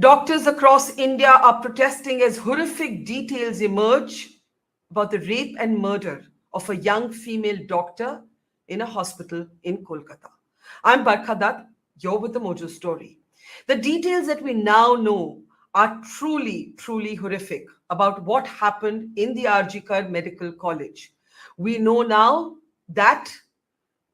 Doctors across India are protesting as horrific details emerge about the rape and murder of a young female doctor in a hospital in Kolkata. I'm Barkha Dutt, you're with the Mojo Story. The details that we now know are truly, truly horrific about what happened in the RG Medical College. We know now that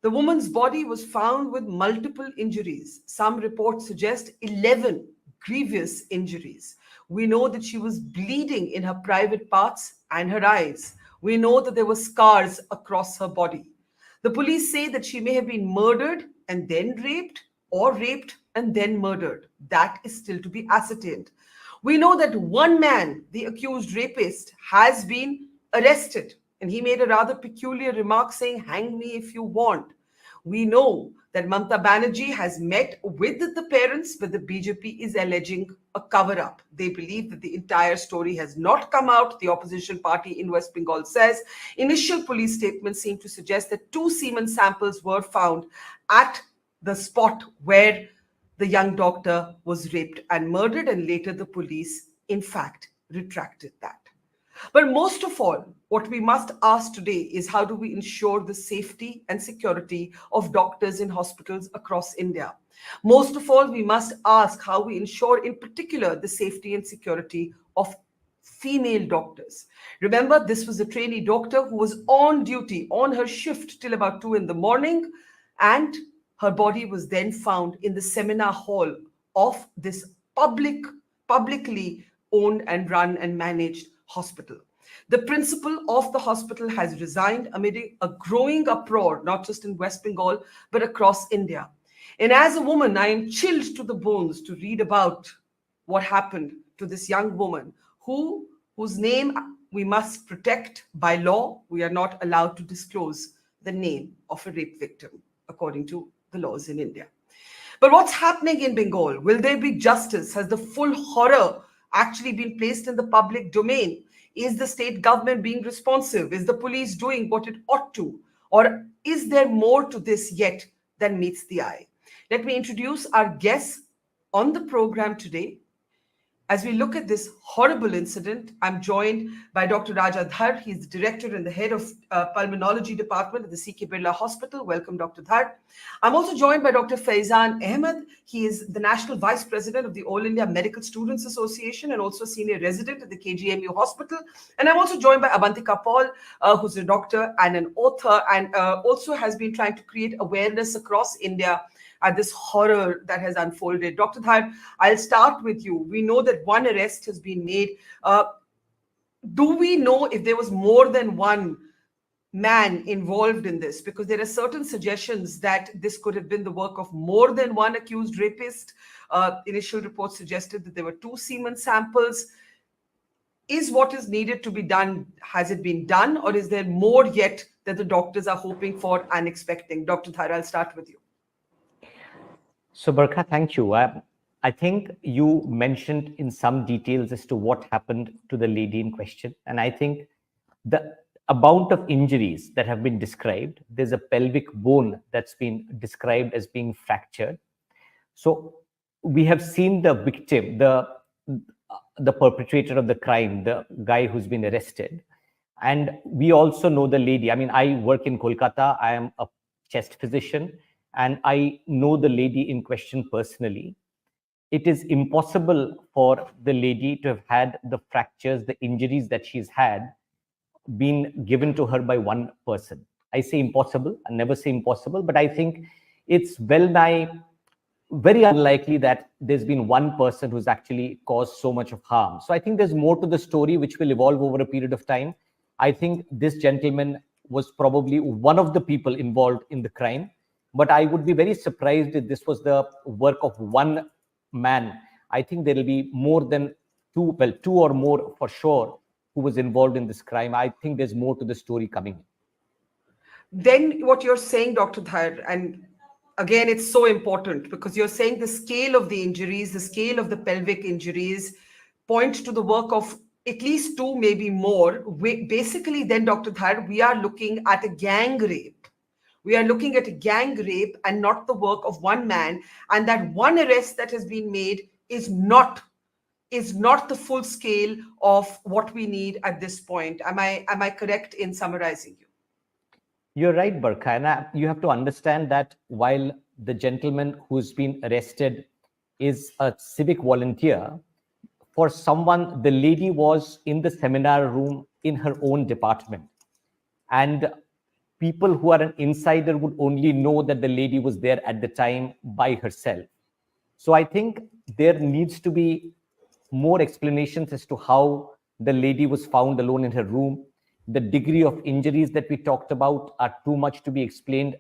the woman's body was found with multiple injuries. Some reports suggest 11 grievous injuries. We know that she was bleeding in her private parts and her eyes. We know that there were scars across her body. The police say that she may have been murdered and then raped, or raped and then murdered. That is still to be ascertained. We know that one man, the accused rapist, has been arrested, and he made a rather peculiar remark saying, "Hang me if you want." We know that Mamata Banerjee has met with the parents, but the BJP is alleging a cover-up. They believe that the entire story has not come out. The opposition party in West Bengal says initial police statements seem to suggest that 2 semen samples were found at the spot where the young doctor was raped and murdered, and later the police, in fact, retracted that. But most of all, what we must ask today is how do we ensure the safety and security of doctors in hospitals across India? Most of all, we must ask how we ensure, in particular, the safety and security of female doctors. Remember, this was a trainee doctor who was on duty, on her shift till about 2 in the morning, and her body was then found in the seminar hall of this publicly owned and run and managed hospital. The principal of the hospital has resigned amid a growing uproar, not just in West Bengal, but across India. And as a woman, I am chilled to the bones to read about what happened to this young woman whose name we must protect by law. We are not allowed to disclose the name of a rape victim, according to the laws in India. But what's happening in Bengal? Will there be justice? Has the full horror actually been placed in the public domain? Is the state government being responsive? Is the police doing what it ought to? Or is there more to this yet than meets the eye? Let me introduce our guests on the program today. As we look at this horrible incident, I'm joined by Dr. Dhar. He's the director and the head of Pulmonology department at the CK BIRLA Hospital. Welcome, Dr. Dhar. I'm also joined by Dr. Faizan. He is the national vice president of the All India Medical Students Association and also senior resident at the KGMU Hospital. And I'm also joined by Abantika Paul, who's a doctor and an author, and also has been trying to create awareness across India at this horror that has unfolded. Dr. Dhar, I'll start with you. We know that one arrest has been made. Do we know if there was more than one man involved in this? Because there are certain suggestions that this could have been the work of more than one accused rapist. Initial reports suggested that there were 2 semen samples. Is what is needed to be done, has it been done, or is there more yet that the doctors are hoping for and expecting? Dr. Dhar, I'll start with you. So, Barkha, thank you. I think you mentioned in some details as to what happened to the lady in question. And I think the amount of injuries that have been described, there's a pelvic bone that's been described as being fractured. So we have seen the victim, the perpetrator of the crime, the guy who's been arrested. And we also know the lady. I mean, I work in Kolkata. I am a chest physician, and I know the lady in question personally. It is impossible for the lady to have had the fractures, the injuries that she's had, been given to her by one person. I say impossible, I never say impossible, but I think it's very unlikely that there's been one person who's actually caused so much of harm. So I think there's more to the story which will evolve over a period of time. I think this gentleman was probably one of the people involved in the crime. But I would be very surprised if this was the work of one man. I think there will be more than 2 or more for sure, who was involved in this crime. I think there's more to the story coming. Then what you're saying, Dr. Dhar, and again, it's so important because you're saying the scale of the injuries, the scale of the pelvic injuries point to the work of at least 2, maybe more. Basically, then, Dr. Dhar, we are looking at a gang rape. We are looking at a gang rape and not the work of one man. And that one arrest that has been made is not is not the full scale of what we need at this point. Am I correct in summarizing you? You're right, Barkha. And you have to understand that while the gentleman who's been arrested is a civic volunteer, for someone, the lady was in the seminar room in her own department. And people who are an insider would only know that the lady was there at the time by herself. So I think there needs to be more explanations as to how the lady was found alone in her room. The degree of injuries that we talked about are too much to be explained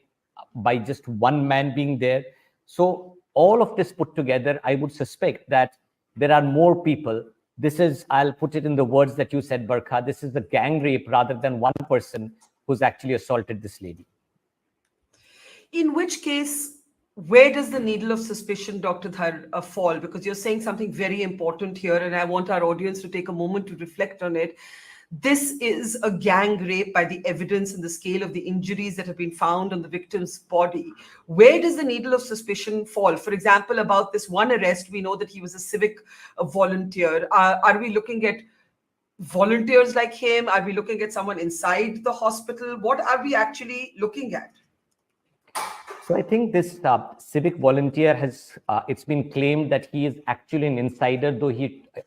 by just one man being there. So all of this put together, I would suspect that there are more people. This is, I'll put it in the words that you said, Barkha, this is the gang rape rather than one person who's actually assaulted this lady. In which case, where does the needle of suspicion, Dr. Dhar, fall? Because you're saying something very important here, and I want our audience to take a moment to reflect on it. This is a gang rape by the evidence and the scale of the injuries that have been found on the victim's body. Where does the needle of suspicion fall? For example, about this one arrest, we know that he was a civic volunteer. Are we looking at volunteers like him? Are we looking at someone inside the hospital? What are we actually looking at? So I think this civic volunteer has, it's been claimed that he is actually an insider,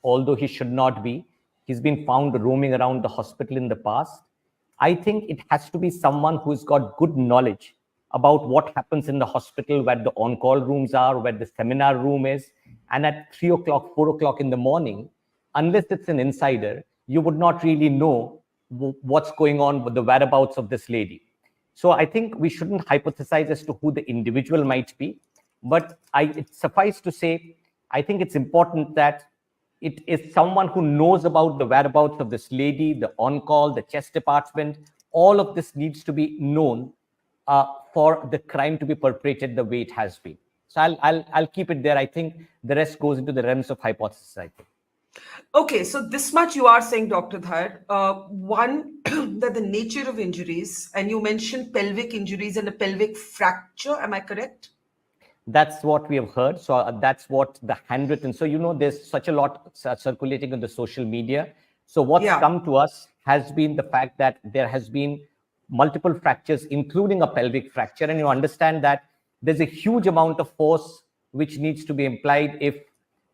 although he should not be. He's been found roaming around the hospital in the past. I think it has to be someone who's got good knowledge about what happens in the hospital, where the on-call rooms are, where the seminar room is. And at 3 o'clock, 4 o'clock in the morning, unless it's an insider, you would not really know what's going on with the whereabouts of this lady. So I think we shouldn't hypothesize as to who the individual might be, but it suffice to say, I think it's important that it is someone who knows about the whereabouts of this lady, the on-call, the chest department. All of this needs to be known for the crime to be perpetrated the way it has been. So I'll keep it there. I think the rest goes into the realms of hypothesis, I think. Okay, so this much you are saying, Dr. Dhar. One, that the nature of injuries, and you mentioned pelvic injuries and a pelvic fracture, am I correct? That's what we have heard. So that's what the handwritten. So, there's such a lot circulating on the social media. So what's come to us has been the fact that there has been multiple fractures, including a pelvic fracture. And you understand that there's a huge amount of force which needs to be applied if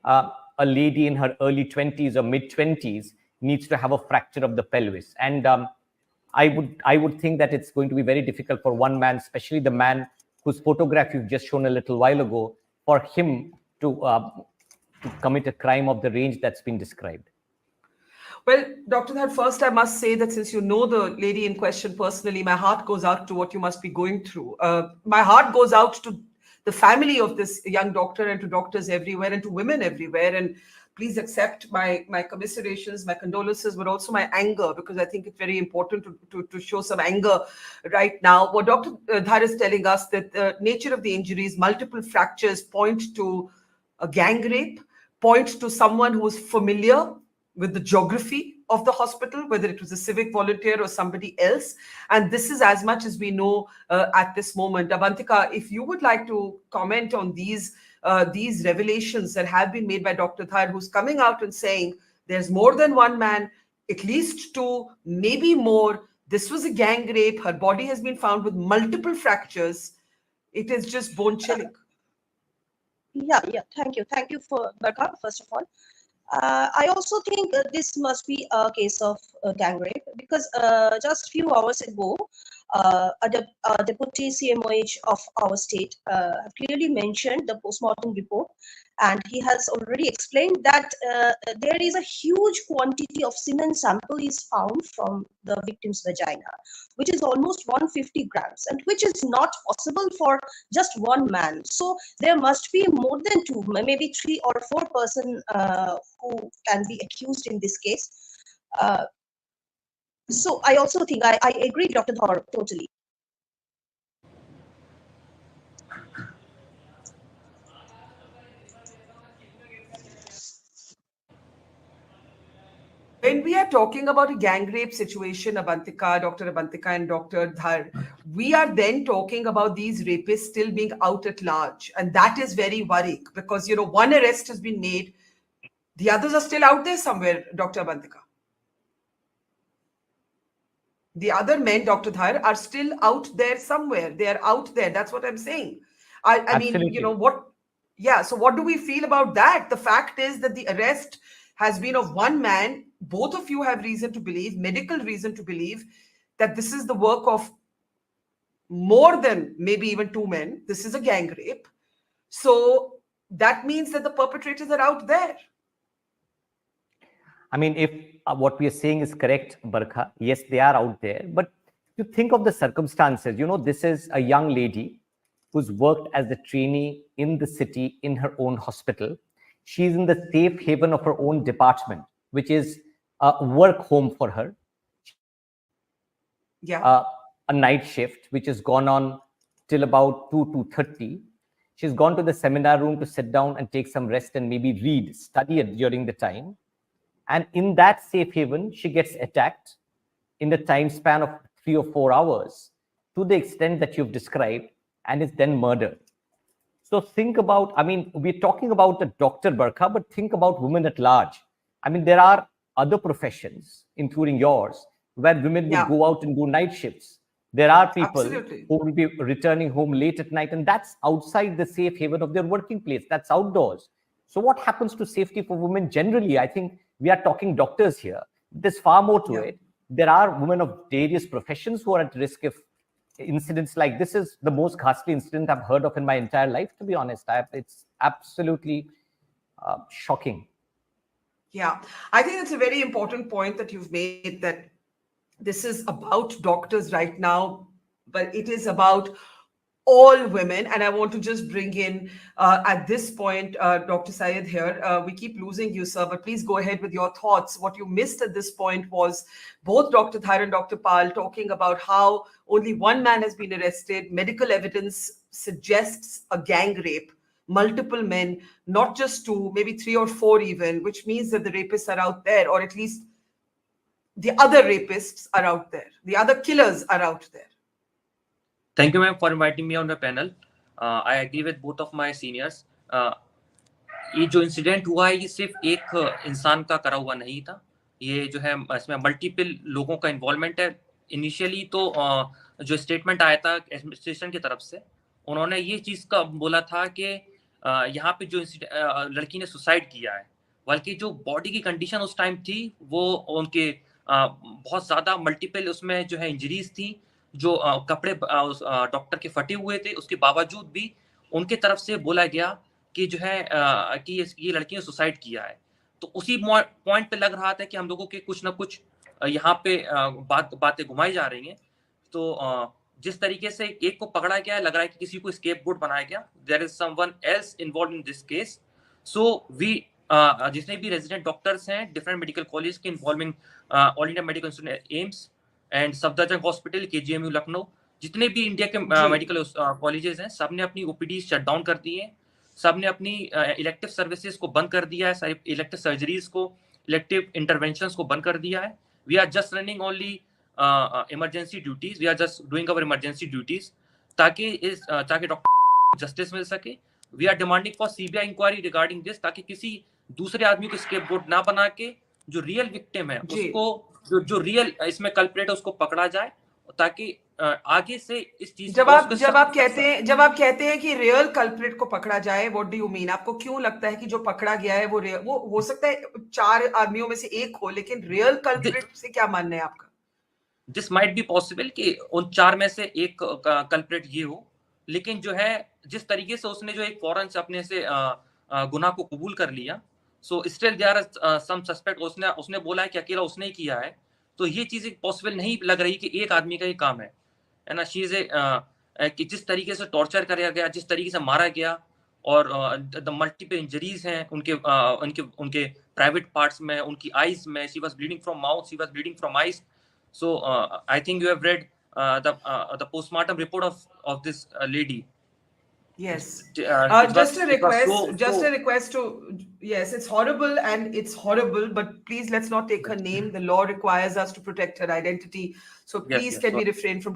a lady in her early 20s or mid 20s needs to have a fracture of the pelvis. And I would think that it's going to be very difficult for one man, especially the man whose photograph you've just shown a little while ago, for him to commit a crime of the range that's been described. Well, Dr. Dhar, first I must say that since you know the lady in question personally, my heart goes out to what you must be going through. My heart goes out to the family of this young doctor and to doctors everywhere and to women everywhere. And please accept my commiserations, my condolences, but also my anger, because I think it's very important to show some anger right now. What Dr. Dhar is telling us, that the nature of the injuries, multiple fractures, point to a gang rape, point to someone who is familiar with the geography of the hospital, whether it was a civic volunteer or somebody else. And this is as much as we know at this moment. Abantika, if you would like to comment on these revelations that have been made by Dr. Dhar, who's coming out and saying there's more than one man, at least two, maybe more. This was a gang rape. Her body has been found with multiple fractures. It is just bone chilling. Yeah. Thank you for Barkha, first of all. I also think this must be a case of gang rape, because just a few hours ago, a deputy CMOH of our state clearly mentioned the postmortem report, and he has already explained that there is a huge quantity of semen sample is found from the victim's vagina, which is almost 150 grams, and which is not possible for just one man. So there must be more than two, maybe 3 or 4 person who can be accused in this case. So I also think I agree, Dr. Dhar, totally. When we are talking about a gang rape situation, Abantika, Dr. Abantika and Dr. Dhar, we are then talking about these rapists still being out at large. And that is very worrying because, one arrest has been made. The others are still out there somewhere, Dr. Abantika. The other men, Dr. Dhar, are still out there somewhere. They are out there. That's what I'm saying. I mean, you know, what? Yeah. So what do we feel about that? The fact is that the arrest has been of one man. Both of you have reason to believe, medical reason to believe, that this is the work of more than maybe even two men. This is a gang rape. So that means that the perpetrators are out there. I mean, if what we are saying is correct, Barkha, yes, they are out there. But you think of the circumstances, you know, this is a young lady who's worked as a trainee in the city in her own hospital. She's in the safe haven of her own department, which is a work home for her. Yeah. A night shift, which has gone on till about 2:30. She's gone to the seminar room to sit down and take some rest and maybe read, study it during the time. And in that safe haven, she gets attacked in the time span of 3 or 4 hours to the extent that you've described, and is then murdered. So think about, I mean, we're talking about the doctor, Barkha, but think about women at large. I mean, there are other professions, including yours, where women would go out and do night shifts. There are people who will be returning home late at night, and that's outside the safe haven of their working place. That's outdoors. So what happens to safety for women generally? I think we are talking doctors here. There's far more to it. There are women of various professions who are at risk if incidents like this is the most ghastly incident I've heard of in my entire life, to be honest. It's absolutely shocking. Yeah, I think it's a very important point that you've made, that this is about doctors right now, but it is about all women. And I want to just bring in at this point, Dr. Syed here. We keep losing you, sir, but please go ahead with your thoughts. What you missed at this point was both Dr. Dhar and Dr. Pal talking about how only one man has been arrested. Medical evidence suggests a gang rape. Multiple men, not just two, maybe 3 or 4 even, which means that the rapists are out there, or at least the other rapists are out there. The other killers are out there. Thank you, ma'am, for inviting me on the panel. I agree with both of my seniors. ये जो incident हुआ है, ये सिर्फ एक इंसान का करा हुआ नहीं था. ये जो है इसमें मल्टीपल लोगों का इन्वॉल्वमेंट है. इनिशियली तो जो स्टेटमेंट आया था एडमिनिस्ट्रेशन की तरफ से, उन्होंने ये चीज़ का बोला था कि यहाँ पे जो लड़की ने सुसाइड किया है, बल्कि जो बॉडी की कंडीशन उस टाइम थी वो उनके बहुत ज़्यादा मल्टीपल उसमें जो है इंजरीज थी, जो कपड़े डॉक्टर के फटे हुए थे, उसके बावजूद भी उनके तरफ से बोला गया कि जो है कि ये लड़की ने सुसाइड किया है. तो उसी पॉइंट पे लग रहा था कि हम लोगों के कुछ ना कुछ यहाँ पे बातें घुमाई जा रही हैं. तो जिस तरीके से एक को पकड़ा गया है, लग रहा है कि किसी को स्केपगोट बनाया गया. There is someone else involved in this case. So we जितने भी रेजिडेंट डॉक्टर्स हैं डिफरेंट मेडिकल कॉलेज के involving all India medical institute AIIMS and Safdarjung hospital, KGMU Lucknow, जितने भी इंडिया के मेडिकल कॉलेजेस हैं, सबने अपनी ओपीडी शट डाउन कर दी है. सबने अपनी इलेक्टिव सर्विसेज को बंद कर दिया है, इलेक्टिव सर्जरीज को, इलेक्टिव इंटरवेंशंस को बंद कर दिया है. We are just running only emergency duties. We are just doing our emergency duties ताकि डॉक्टर जस्टिस मिल सके. We are demanding for CBI inquiry regarding this, ताकि किसी दूसरे आदमी को स्केपगोट ना बना के जो रियल विक्टिम है उसको जो रियल इसमें कल्प्रेट है उसको पकड़ा जाए, ताकि आगे से इस चीज जब आप कहते हैं कि रियल कल्प्रेट को पकड़ा जाए, व्हाट डू यू मीन? आपको क्यों लगता है कि जो पकड़ा गया है वो हो सकता है 4 आदमियों में से एक हो, लेकिन रियल कल्प्रेट से क्या मानना है आपका? दिस माइट बी पॉसिबल कि उन 4 में से एक कल्प्रेट ये हो, लेकिन जो है जिस तरीके से उसने जो एक फौरन से अपने से गुनाह को कबूल कर लिया, so still there are some suspect. उसने बोला है कि अकेला उसने ही किया है, तो ये चीज पॉसिबल नहीं लग रही कि एक आदमी का ही काम है ना. चीजें कि जिस तरीके से टॉर्चर कराया गया, जिस तरीके से मारा गया, और द मल्टीपल इंजरीज हैं उनके प्राइवेट पार्ट्स में, उनकी आईज में. She was bleeding from mouth, she was bleeding from eyes. So I think you have read the postmortem report of this lady. Yes. Just a request to, yes, it's horrible and it's horrible, but please let's not take her name. The law requires us to protect her identity. So please can we refrain from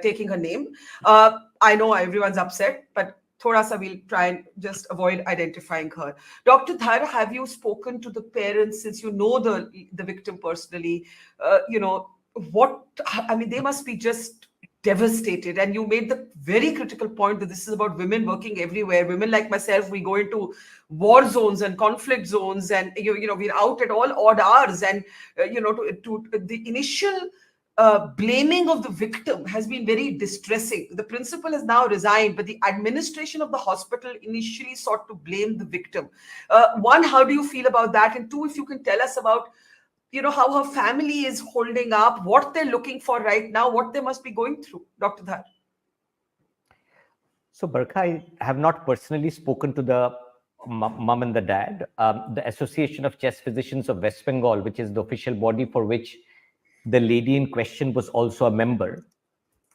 taking her name? I know everyone's upset, but thoda sa we'll try and just avoid identifying her. Dr. Dhar, have you spoken to the parents, since you know the victim personally? They must be just devastated. And you made the very critical point that this is about women working everywhere. Women like myself, we go into war zones and conflict zones, and we're out at all odd hours, and to the initial blaming of the victim has been very distressing. The principal has now resigned, but the administration of the hospital initially sought to blame the victim. One, how do you feel about that? And two, if you can tell us about how her family is holding up, what they're looking for right now, what they must be going through. Dr. Dhar. So, Barkha, I have not personally spoken to the mom and the dad. The Association of Chest Physicians of West Bengal, which is the official body for which the lady in question was also a member,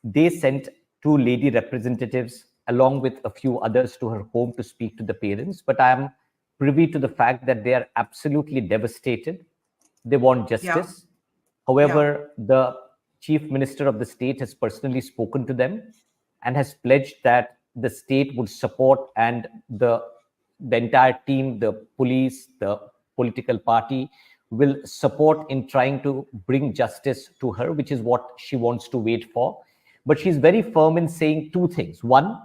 they sent 2 lady representatives along with a few others to her home to speak to the parents. But I am privy to the fact that they are absolutely devastated. They want justice. However, the chief minister of the state has personally spoken to them and has pledged that the state would support, and the entire team, the police, the political party, will support in trying to bring justice to her, which is what she wants to wait for. But she's very firm in saying 2 things. One,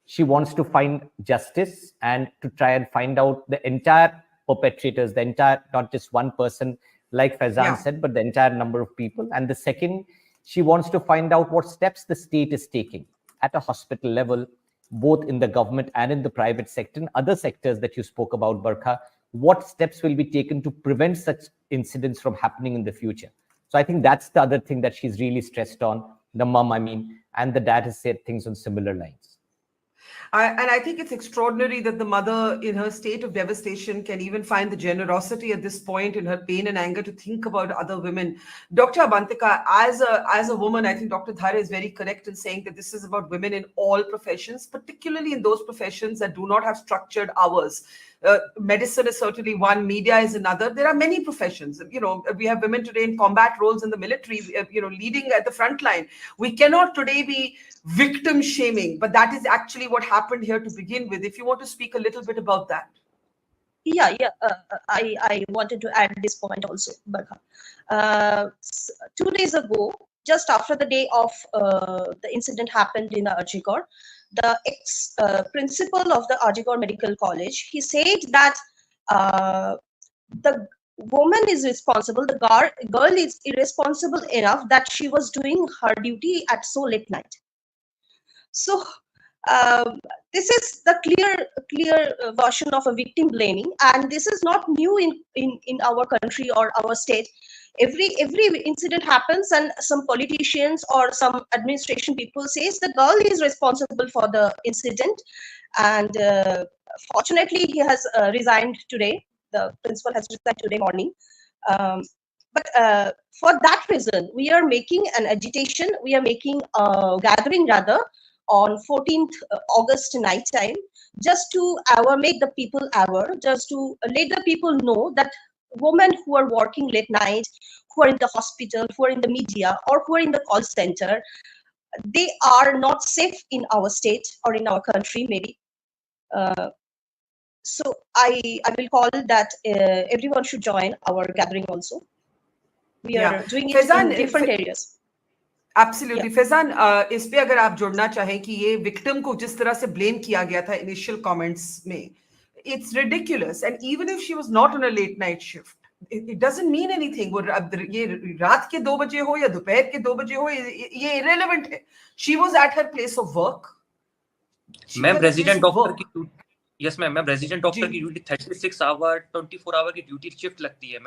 she wants to find justice and to try and find out the entire perpetrators, the entire, not just one person, like Faizan said, but the entire number of people. And the second, she wants to find out what steps the state is taking at a hospital level, both in the government and in the private sector and other sectors that you spoke about, Barkha. What steps will be taken to prevent such incidents from happening in the future? So I think that's the other thing that she's really stressed on, the mom, and the dad has said things on similar lines. And I think it's extraordinary that the mother, in her state of devastation, can even find the generosity at this point in her pain and anger to think about other women. Dr. Abantika, as a woman, I think Dr. Dhar is very correct in saying that this is about women in all professions, particularly in those professions that do not have structured hours. Medicine is certainly one, media is another. There are many professions. We have women today in combat roles in the military, leading at the front line. We cannot today be victim shaming, but that is actually what happened here to begin with. If you want to speak a little bit about that. I wanted to add this point also, Barkha. 2 days ago, just after the day of the incident happened in Allege, the ex-principal of the Allege Medical College, he said that the woman is responsible, the girl is irresponsible enough that she was doing her duty at so late night. So this is the clear version of a victim blaming, and this is not new in our country or our state. Every incident happens, and some politicians or some administration people says the girl is responsible for the incident, and fortunately he has resigned today. The principal has resigned today morning. But for that reason, we are making an agitation. We are making a gathering rather on 14th August night time, just to make the people aware, just to let the people know that women who are working late night, who are in the hospital, who are in the media, or who are in the call center, they are not safe in our state or in our country, maybe. So I will call that everyone should join our gathering also. We are doing it in different areas. Absolutely. Faizan, इस पे अगर आप जुड़ना चाहें कि ये victim को जिस तरह से ब्लेम किया गया था इनिशियल कमेंट्स में, it's ridiculous. And even if she was not on a late night shift, it doesn't mean anything. वो ये रात के 2 बजे हो या दोपहर के 2 बजे हो, ये irrelevant है. She was at her place of work. Ma'am resident doctor की यस मैम रेजिडेंट डॉक्टर की ड्यूटी 36 आवर 24 आवर की ड्यूटी शिफ्ट लगती है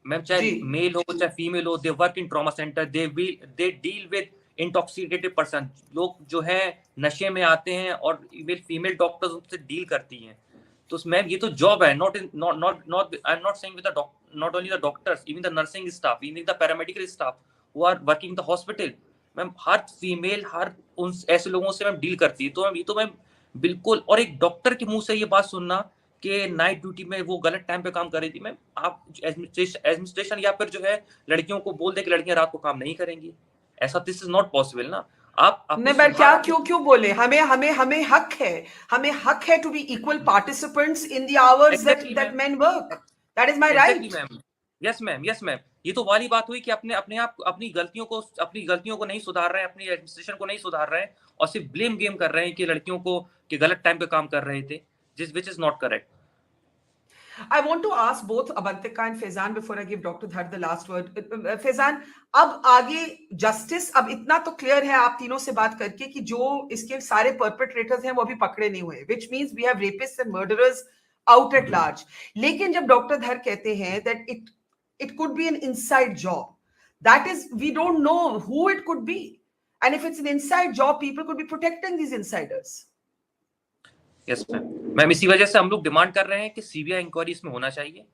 मैम चाहे मेल हो चाहे फीमेल हो, they work in trauma centre, they deal with intoxicated person, लोग जो है नशे में आते हैं और फीमेल डॉक्टर्स उनसे डील करती हैं. तो मैम ये तो जॉब है, not I am not saying with the not only the doctors, even the nursing staff, even the paramedical staff who are working in the hospital. Ma'am हर female हर उन ऐसे लोगों से मैम डील करती है. तो मैम ये तो मैम बिल्कुल, और एक डॉक्टर के मुंह से ये बात सुनना कि नाइट ड्यूटी में वो गलत टाइम पे काम कर रही थी. मैम आप एडमिनिस्ट्रेशन या फिर जो है लड़कियों को बोल दे कि लड़कियां रात को काम नहीं करेंगी, ऐसा दिस इज नॉट पॉसिबल ना. आप नहीं, मैं क्या क्यों बोले, हमें हक है to be equal participants in the hours that men work. That is my right. Yes ma'am. ये तो वाली बात हुई कि अपनी गलतियों को नहीं सुधार रहे हैं, अपनी एडमिनिस्ट्रेशन को नहीं सुधार रहे हैं और सिर्फ ब्लेम गेम कर रहे हैं कि लड़कियों को कि गलत टाइम पे काम कर रहे थे, which is not correct. I want to ask both Abantika and Faizan before I give Dr. Dhar the last word. Faizan, अब आगे जस्टिस, अब इतना तो क्लियर है आप तीनों से बात करके कि जो इसके सारे परपेट्रेटर्स हैं वो अभी पकड़े नहीं हुए, which means we have rapists and murderers out at large. लेकिन जब डॉक्टर धर कहते हैं that it could be an inside job, that is, we don't know who it could be, and if it's an inside job, people could be protecting these insiders. Yes ma'am, इसी वजह से हम लोग demand कर रहे हैं कि CBI inquiry इसमें होना चाहिए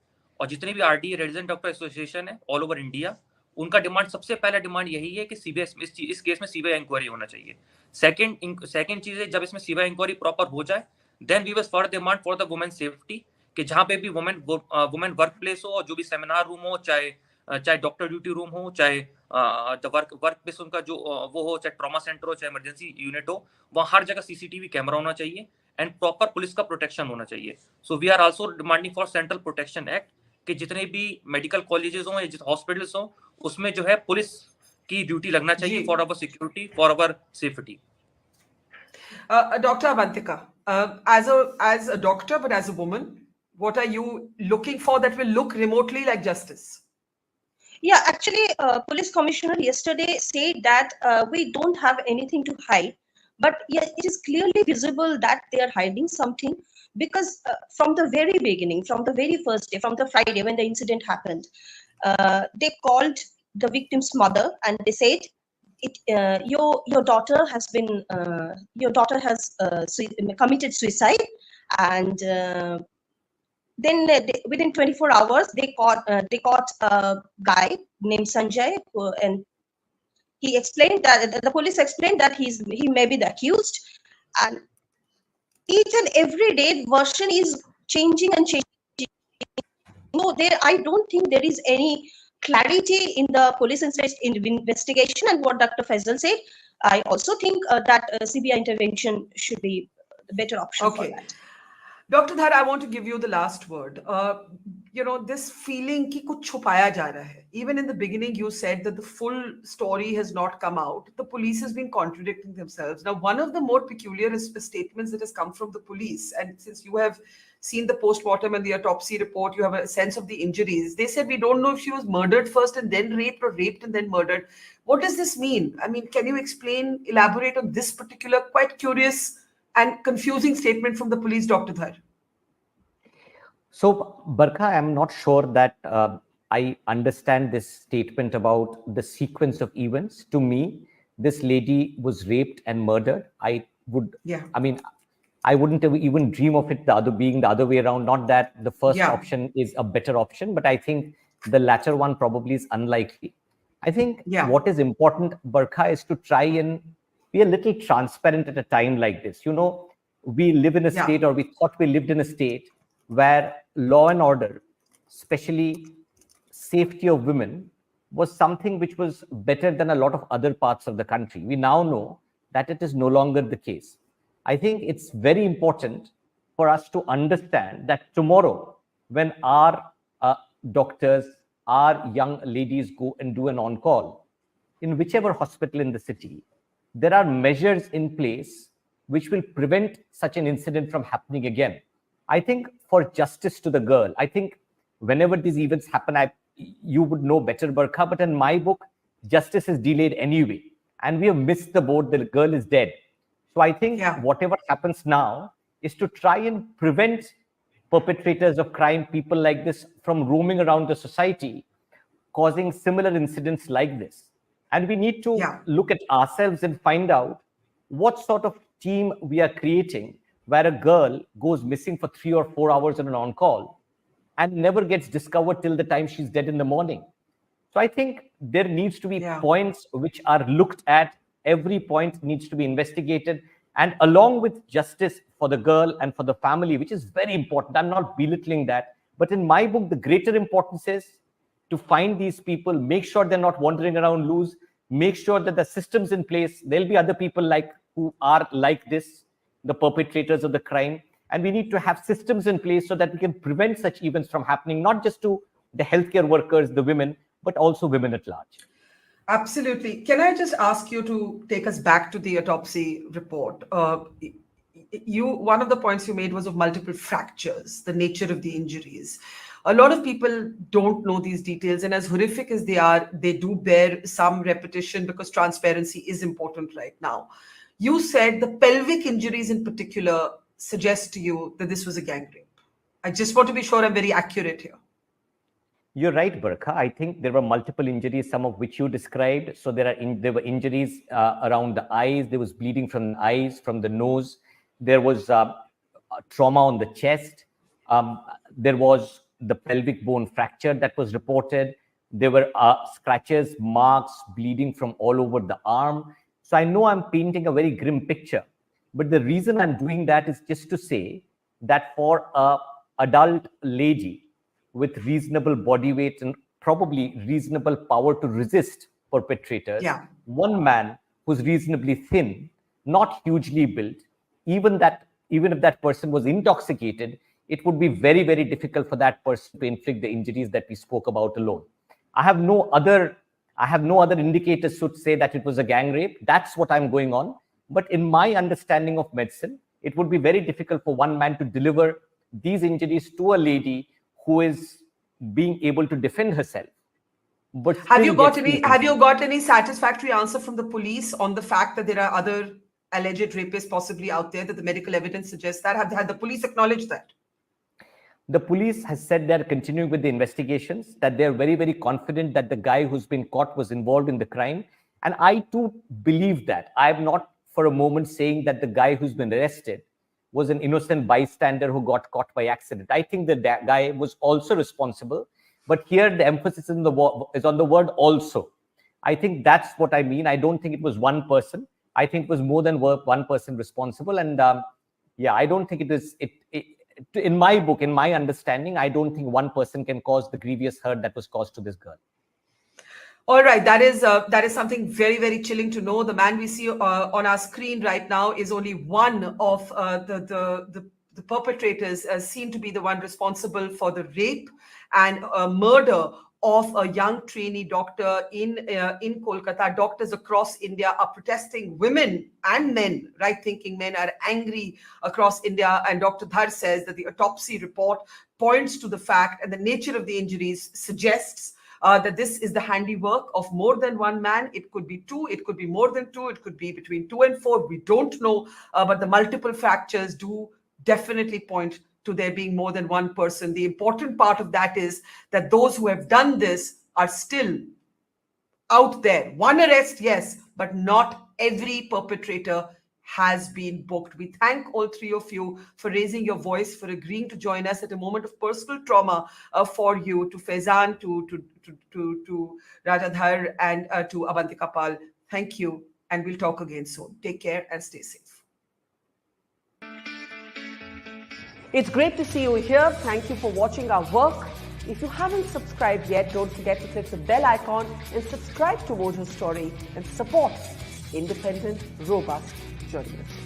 और जितने भी आरडी रेजिडेंट डॉक्टर एसोसिएशन है ऑल ओवर इंडिया, उनका डिमांड, सबसे पहला डिमांड यही है कि सीबीआई इस केस में सीबीआई इंक्वायरी होना चाहिए. सेकंड चीज है, जब इसमें सीबीआई इंक्वायरी प्रॉपर हो जाए, then we will further demand for the women safety, कि जहां पे भी वुमेन वर्क प्लेस हो, जो भी सेमिनार रूम हो, चाहे डॉक्टर ड्यूटी रूम हो, चाहे वर्क प्लेस उनका जो वो हो, चाहे ट्रॉमा सेंटर हो, चाहे इमरजेंसी यूनिट हो, वहाँ हर जगह सीसीटीवी कैमरा होना चाहिए एंड प्रॉपर पुलिस का प्रोटेक्शन होना चाहिए. So we are also demanding for central protection act, कि जितने भी मेडिकल कॉलेजेस हो या हॉस्पिटल्स हो, उसमें जो है पुलिस की ड्यूटी लगना चाहिए for our security, for our safety. Dr. Abantika, as a doctor but as a woman, what are you looking for that will look remotely like justice? Yeah, actually, police commissioner yesterday said that we don't have anything to hide, but yeah, it is clearly visible that they are hiding something, because from the very beginning, from the very first day, from the Friday when the incident happened, they called the victim's mother and they said, your daughter has committed suicide, and then within 24 hours they caught a guy named Sanjay, and he explained that the police explained that he may be the accused, and each and every day the version is changing and changing. No, I don't think there is any clarity in the police investigation. And what Dr. Faizan said, I also think that CBI intervention should be the better option for that. Dr. Dhar, I want to give you the last word. This feeling ki kuch chupaya ja raha hai. Even in the beginning, you said that the full story has not come out. The police has been contradicting themselves. Now, one of the more peculiar statements that has come from the police, and since you have seen the post-mortem and the autopsy report, you have a sense of the injuries. They said, we don't know if she was murdered first and then raped, or raped and then murdered. What does this mean? I mean, can you elaborate on this particular quite curious and confusing statement from the police, Dr. Dhar? So, Barkha, I'm not sure that I understand this statement about the sequence of events. To me, this lady was raped and murdered. I wouldn't even dream of it being the other way around. Not that the first option is a better option, but I think the latter one probably is unlikely. I think what is important, Barkha, is to try and be a little transparent at a time like this. We live in a state, or we thought we lived in a state, where law and order, especially safety of women, was something which was better than a lot of other parts of the country. We now know that it is no longer the case. I think it's very important for us to understand that tomorrow, when our doctors, our young ladies go and do an on-call, in whichever hospital in the city, there are measures in place which will prevent such an incident from happening again. I think for justice to the girl, I think whenever these events happen, you would know better, Barkha, but in my book, justice is delayed anyway. And we have missed the boat, the girl is dead. So I think whatever happens now is to try and prevent perpetrators of crime, people like this, from roaming around the society, causing similar incidents like this. And we need to look at ourselves and find out what sort of team we are creating, where a girl goes missing for 3 or 4 hours on an on-call and never gets discovered till the time she's dead in the morning. So I think there needs to be points which are looked at. Every point needs to be investigated, and along with justice for the girl and for the family, which is very important. I'm not belittling that. But in my book, the greater importance is to find these people, make sure they're not wandering around loose, make sure that the systems in place, there'll be other people who are like this, the perpetrators of the crime, and we need to have systems in place so that we can prevent such events from happening, not just to the healthcare workers, the women, but also women at large. Absolutely. Can I just ask you to take us back to the autopsy report? One of the points you made was of multiple fractures, the nature of the injuries. A lot of people don't know these details, and as horrific as they are, they do bear some repetition because transparency is important right now. You said the pelvic injuries in particular suggest to you that this was a gang rape. I just want to be sure I'm very accurate here. You're right, Barkha. I think there were multiple injuries, some of which you described. So there were injuries around the eyes. There was bleeding from the eyes, from the nose. There was trauma on the chest. There was the pelvic bone fracture that was reported. There were scratches, marks, bleeding from all over the arm. So I know I'm painting a very grim picture, but the reason I'm doing that is just to say that for an adult lady with reasonable body weight and probably reasonable power to resist perpetrators, one man who's reasonably thin, not hugely built, even if that person was intoxicated, it would be very, very difficult for that person to inflict the injuries that we spoke about alone. I have no other indicators to say that it was a gang rape. That's what I'm going on. But in my understanding of medicine, it would be very difficult for one man to deliver these injuries to a lady who is being able to defend herself. But have you got any satisfactory answer from the police on the fact that there are other alleged rapists possibly out there, that the medical evidence suggests that? Have the police acknowledged that? The police has said they're continuing with the investigations, that they're very, very confident that the guy who's been caught was involved in the crime. And I too believe that. I'm not for a moment saying that the guy who's been arrested was an innocent bystander who got caught by accident. I think that guy was also responsible. But here the emphasis is on the word also. I think that's what I mean. I don't think it was one person. I think it was more than one person responsible. And I don't think it is... in my book, in my understanding, I don't think one person can cause the grievous hurt that was caused to this girl. All right, that is something very, very chilling to know. The man we see on our screen right now is only one of the perpetrators, seen to be the one responsible for the rape and murder of a young trainee doctor in Kolkata. Doctors across India are protesting. Women and men, right-thinking men, are angry across India. And Dr. Dhar says that the autopsy report points to the fact, and the nature of the injuries suggests that this is the handiwork of more than one man. It could be two, it could be more than two, it could be between 2 and 4. We don't know, but the multiple fractures do definitely point to there being more than one person. The important part of that is that those who have done this are still out there. One arrest, yes, but not every perpetrator has been booked. We thank all three of you for raising your voice, for agreeing to join us at a moment of personal trauma for you, to Faizan, to Dhar, and to Abantika Pal. Thank you, and we'll talk again soon. Take care and stay safe. It's great to see you here. Thank you for watching our work. If you haven't subscribed yet, don't forget to click the bell icon and subscribe to Mojo Story and support independent, robust journalism.